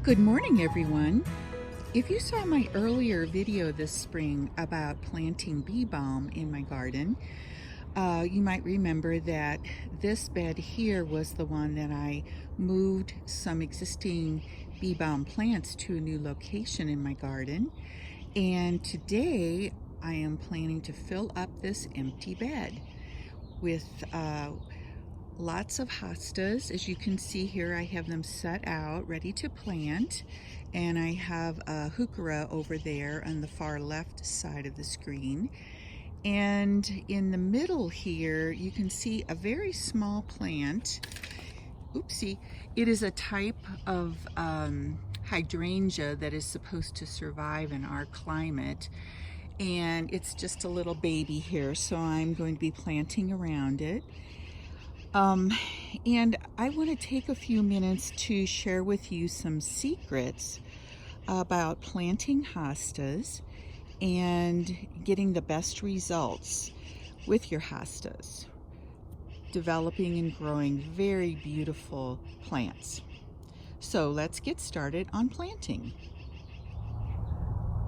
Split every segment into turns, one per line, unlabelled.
Good morning, everyone. If you saw my earlier video this spring about planting bee balm in my garden, you might remember that this bed here was the one that I moved some existing bee balm plants to a new location in my garden. And today I am planning to fill up this empty bed with lots of hostas. As you can see here, I have them set out, ready to plant. And I have a heuchera over there on the far left side of the screen. And in the middle here, you can see a very small plant. Oopsie. It is a type of hydrangea that is supposed to survive in our climate. And it's just a little baby here, so I'm going to be planting around it. And I want to take a few minutes to share with you some secrets about planting hostas and getting the best results with your hostas, developing and growing very beautiful plants. So let's get started on planting.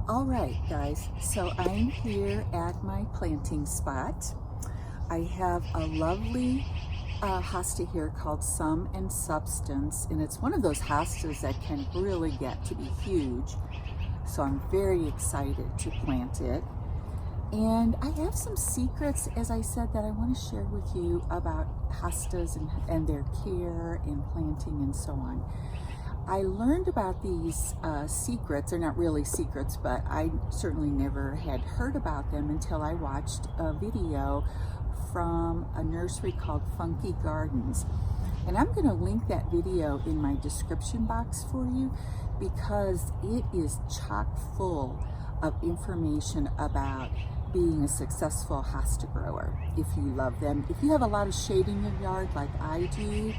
All right, guys, so I'm here at my planting spot. I have a lovely hosta here called Sum and Substance, and it's one of those hostas that can really get to be huge. So I'm very excited to plant it. And I have some secrets, as I said, that I want to share with you about hostas and their care and planting and so on. I learned about these secrets. They're not really secrets, but I certainly never had heard about them until I watched a video from a nursery called Funkie Gardens. And I'm going to link that video in my description box for you because it is chock full of information about being a successful hosta grower. If you love them, if you have a lot of shade in your yard like I do,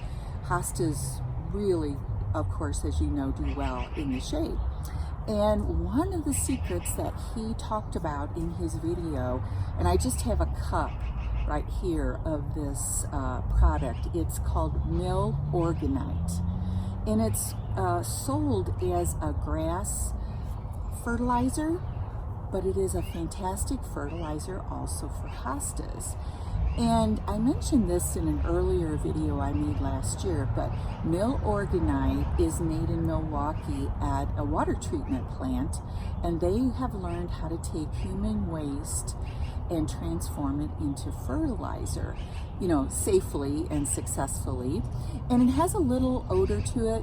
hostas really, of course, as you know, do well in the shade. And one of the secrets that he talked about in his video, and I just have a cup right here of this product. It's called Mill Organite, and it's sold as a grass fertilizer, but it is a fantastic fertilizer also for hostas. And I mentioned this in an earlier video I made last year, but Mill Organite is made in Milwaukee at a water treatment plant, and they have learned how to take human waste and transform it into fertilizer, you know, safely and successfully. And it has a little odor to it,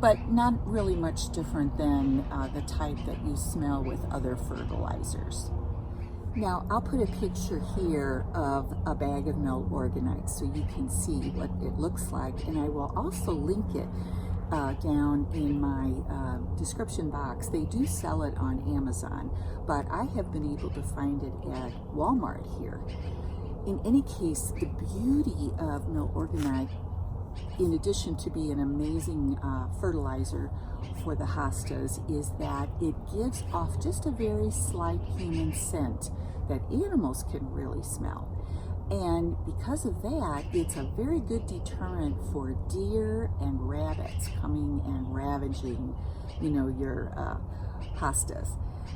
but not really much different than the type that you smell with other fertilizers. Now, I'll put a picture here of a bag of Mill Organite so you can see what it looks like, and I will also link it down in my description box. They do sell it on Amazon, but I have been able to find it at Walmart here. In any case, the beauty of Mill Organite, in addition to being an amazing fertilizer for the hostas, is that it gives off just a very slight human scent that animals can really smell. And because of that, it's a very good deterrent for deer and rabbits coming and ravaging, you know, your hostas.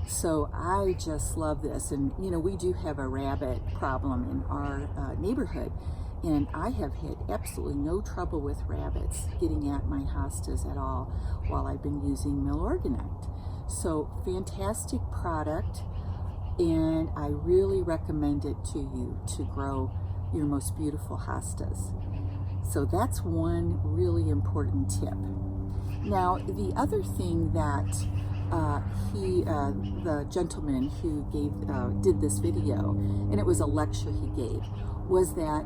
So I just love this. And, you know, we do have a rabbit problem in our neighborhood. And I have had absolutely no trouble with rabbits getting at my hostas at all while I've been using Mill Organite. So fantastic product, and I really recommend it to you to grow your most beautiful hostas. So that's one really important tip. Now, the other thing that the gentleman who did this video, and it was a lecture he gave, was that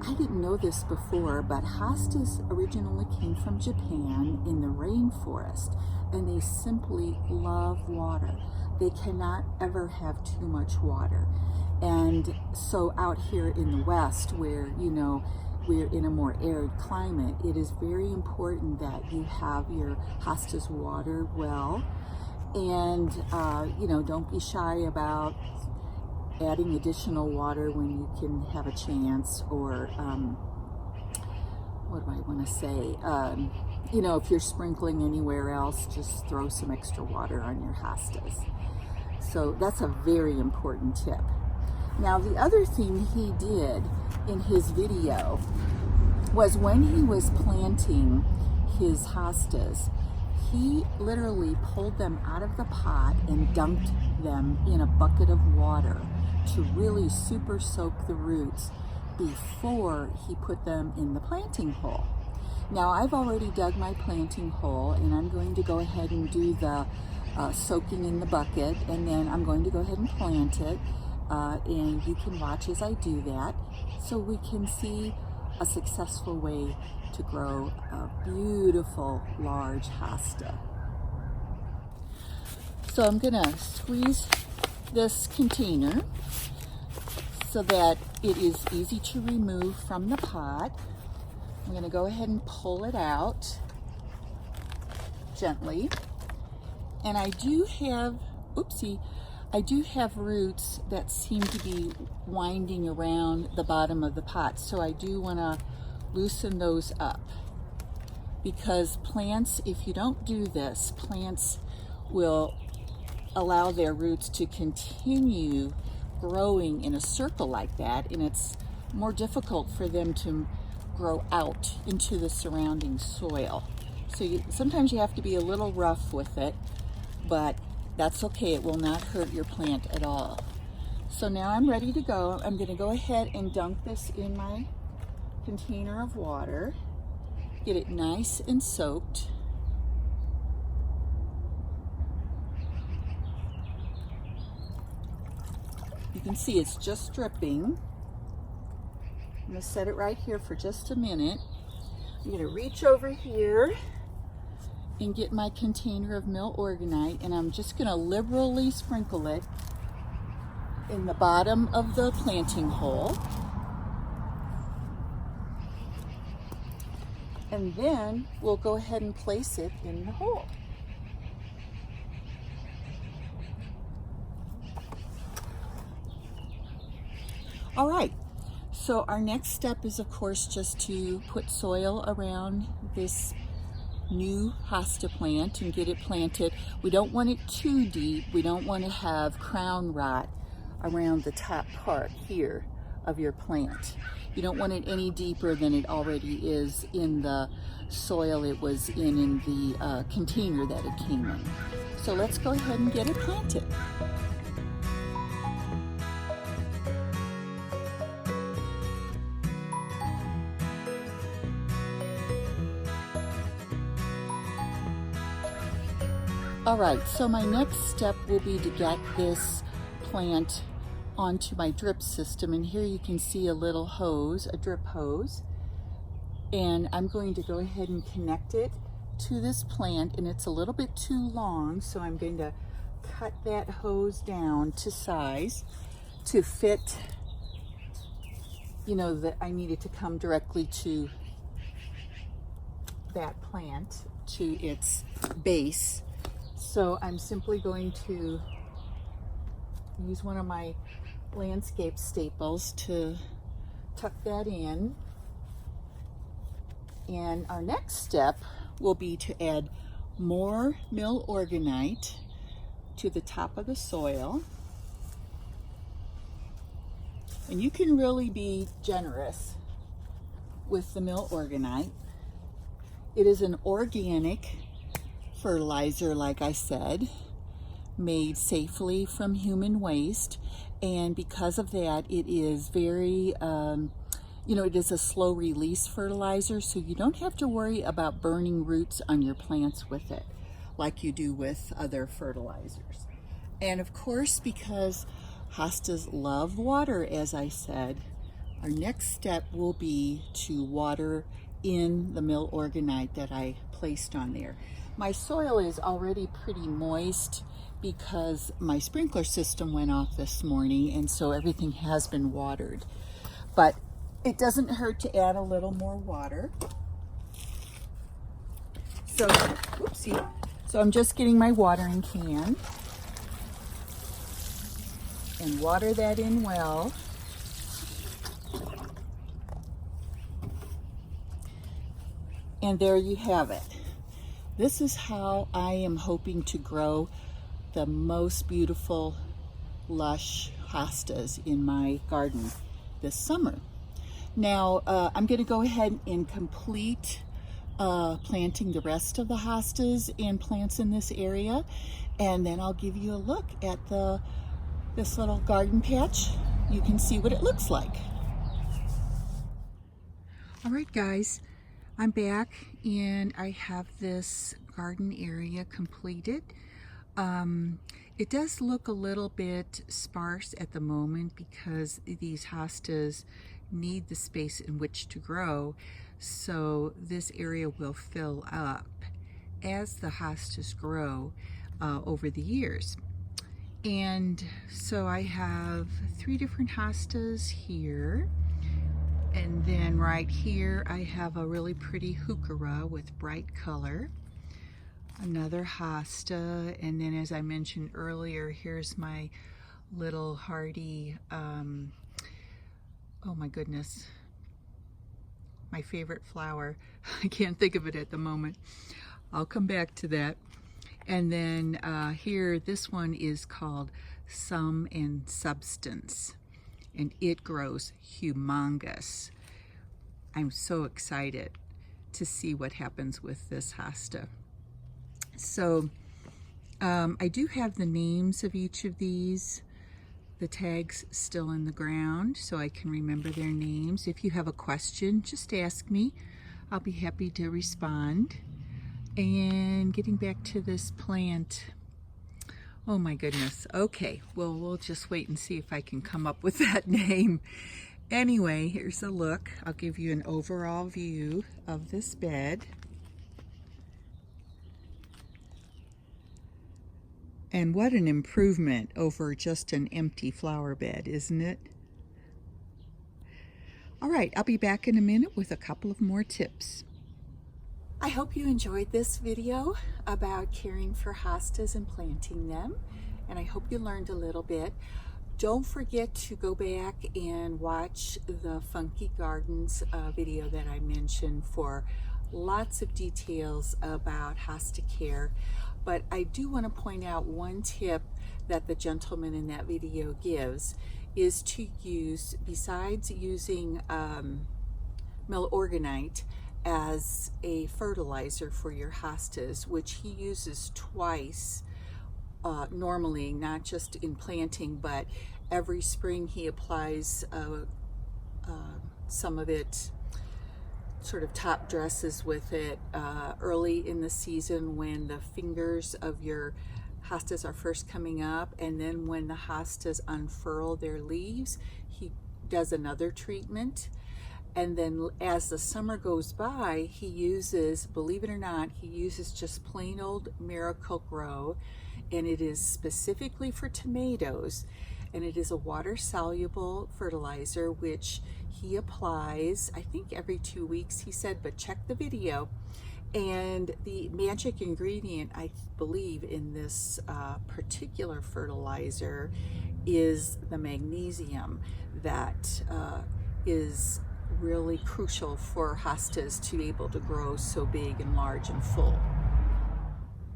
I didn't know this before, but hostas originally came from Japan in the rainforest, and they simply love water. They cannot ever have too much water. And so out here in the West, where, you know, we're in a more arid climate, it is very important that you have your hostas watered well. And, you know, don't be shy about adding additional water when you can have a chance, or what do I want to say? you know, if you're sprinkling anywhere else, just throw some extra water on your hostas. So that's a very important tip. Now, the other thing he did in his video was when he was planting his hostas, he literally pulled them out of the pot and dunked them in a bucket of water to really super soak the roots before he put them in the planting hole. Now, I've already dug my planting hole, and I'm going to go ahead and do the soaking in the bucket, and then I'm going to go ahead and plant it, and you can watch as I do that so we can see a successful way to grow a beautiful large hosta. So I'm going to squeeze this container so that it is easy to remove from the pot. I'm going to go ahead and pull it out gently. And I do have, I do have roots that seem to be winding around the bottom of the pot. So I do want to loosen those up, because plants, if you don't do this, plants will allow their roots to continue growing in a circle like that, and it's more difficult for them to grow out into the surrounding soil. So sometimes you have to be a little rough with it, but that's okay. It will not hurt your plant at all. So now I'm ready to go. I'm going to go ahead and dunk this in my container of water, get it nice and soaked. You can see it's just dripping. I'm going to set it right here for just a minute. I'm going to reach over here and get my container of mill organite, and I'm just going to liberally sprinkle it in the bottom of the planting hole. And then we'll go ahead and place it in the hole. All right, so our next step is, of course, just to put soil around this new hosta plant and get it planted. We don't want it too deep. We don't want to have crown rot around the top part here of your plant. You don't want it any deeper than it already is in the soil it was in the container that it came in. So let's go ahead and get it planted. All right, so my next step will be to get this plant onto my drip system, and here you can see a little hose, a drip hose, and I'm going to go ahead and connect it to this plant, and it's a little bit too long, so I'm going to cut that hose down to size to fit, you know, that I need it to come directly to that plant, to its base. So I'm simply going to use one of my landscape staples to tuck that in. And our next step will be to add more mill organite to the top of the soil. And you can really be generous with the mill organite. It is an organic fertilizer, like I said, made safely from human waste, and because of that, it is very, it is a slow release fertilizer, so you don't have to worry about burning roots on your plants with it, like you do with other fertilizers. And of course, because hostas love water, as I said, our next step will be to water in the mill organite that I placed on there. My soil is already pretty moist because my sprinkler system went off this morning, and so everything has been watered. But it doesn't hurt to add a little more water. So, whoopsie. So I'm just getting my watering can and water that in well. And there you have it. This is how I am hoping to grow the most beautiful, lush hostas in my garden this summer. Now, I'm going to go ahead and complete planting the rest of the hostas and plants in this area, and then I'll give you a look at this little garden patch. You can see what it looks like. All right, guys, I'm back and I have this garden area completed. It does look a little bit sparse at the moment because these hostas need the space in which to grow, so this area will fill up as the hostas grow over the years. And so I have 3 different hostas here, and then right here I have a really pretty heuchera with bright color, another hosta, and then as I mentioned earlier, here's my little hardy, oh my goodness, my favorite flower. I can't think of it at the moment. I'll come back to that. And then here, this one is called Sum and Substance, and it grows humongous. I'm so excited to see what happens with this hosta. So I do have the names of each of these, the tags still in the ground, so I can remember their names. If you have a question, just ask me. I'll be happy to respond. And getting back to this plant, oh my goodness. Okay, well, we'll just wait and see if I can come up with that name. Anyway, here's a look. I'll give you an overall view of this bed. And what an improvement over just an empty flower bed, isn't it? All right, I'll be back in a minute with a couple of more tips. I hope you enjoyed this video about caring for hostas and planting them, and I hope you learned a little bit. Don't forget to go back and watch the Funkie Gardens video that I mentioned for lots of details about hosta care. But I do want to point out one tip that the gentleman in that video gives is to use, besides using milorganite as a fertilizer for your hostas, which he uses twice normally, not just in planting, but every spring he applies some of it, sort of top dresses with it early in the season when the fingers of your hostas are first coming up, and then when the hostas unfurl their leaves, he does another treatment. And then as the summer goes by, he uses, believe it or not, he uses just plain old Miracle-Gro, and it is specifically for tomatoes, and it is a water-soluble fertilizer which he applies, I think every 2 weeks, he said, but check the video. And the magic ingredient, I believe, in this particular fertilizer is the magnesium that is really crucial for hostas to be able to grow so big and large and full.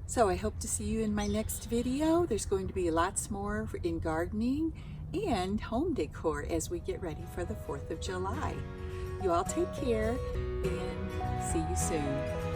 So I hope to see you in my next video. There's going to be lots more in gardening and home decor as we get ready for the 4th of July. You all take care and see you soon.